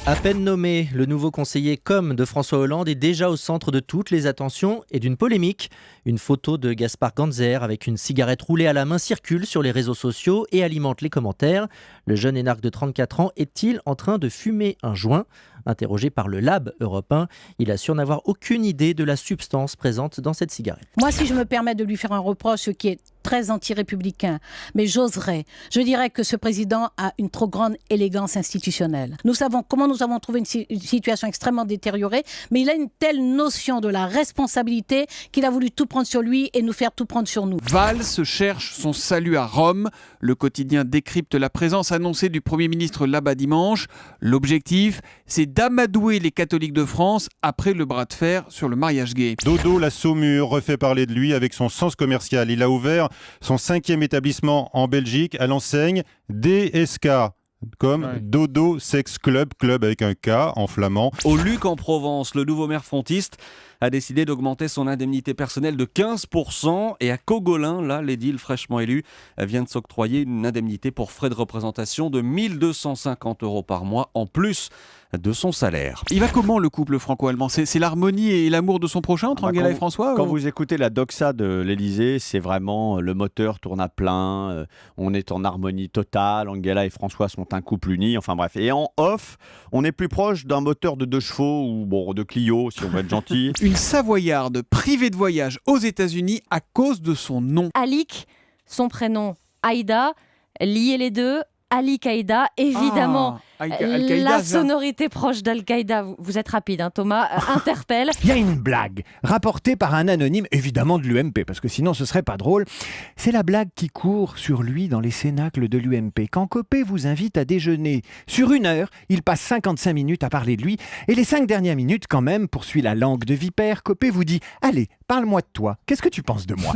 À peine nommé, le nouveau conseiller com de François Hollande est déjà au centre de toutes les attentions et d'une polémique. Une photo de Gaspard Ganzer avec une cigarette roulée à la main circule sur les réseaux sociaux et alimente les commentaires. Le jeune énarque de 34 ans est-il en train de fumer un joint ? Interrogé par le Lab Europe 1, il assure n'avoir aucune idée de la substance présente dans cette cigarette. Moi, si je me permets de lui faire un reproche, ce qui est très anti-républicain, mais j'oserais. Je dirais que ce président a une trop grande élégance institutionnelle. Nous savons comment nous avons trouvé une situation extrêmement détériorée, mais il a une telle notion de la responsabilité qu'il a voulu tout prendre sur lui et nous faire tout prendre sur nous. Valls cherche son salut à Rome. Le quotidien décrypte la présence annoncée du Premier ministre là-bas dimanche. L'objectif, c'est d'amadouer les catholiques de France après le bras de fer sur le mariage gay. Dodo la Saumur refait parler de lui avec son sens commercial. Il a ouvert son 5e établissement en Belgique à l'enseigne DSK, comme Dodo Sex Club, club avec un K en flamand. Au Luc en Provence, le nouveau maire frontiste a décidé d'augmenter son indemnité personnelle de 15%. Et à Cogolin, là, l'édile fraîchement élu vient de s'octroyer une indemnité pour frais de représentation de 1 250 € par mois en plus de son salaire. Il va comment le couple franco-allemand ? C'est l'harmonie et l'amour de son prochain entre Angela et François ? Quand vous écoutez la doxa de l'Élysée, c'est vraiment le moteur tourne à plein, on est en harmonie totale, Angela et François sont un couple uni, enfin bref. Et en off, on est plus proche d'un moteur de 2 chevaux ou bon, de Clio si on veut être gentil. Une Savoyarde privée de voyage aux États-Unis à cause de son nom. Alik, son prénom Aïda, lier les deux, Ali-Qaïda, évidemment. La sonorité proche d'Al-Qaïda, vous êtes rapide, hein, Thomas, interpelle. Il y a une blague rapportée par un anonyme, évidemment de l'UMP, parce que sinon ce serait pas drôle. C'est la blague qui court sur lui dans les cénacles de l'UMP. Quand Copé vous invite à déjeuner, sur 1 heure, il passe 55 minutes à parler de lui, et les 5 dernières minutes, quand même, poursuit la langue de vipère, Copé vous dit « Allez, parle-moi de toi, qu'est-ce que tu penses de moi ?»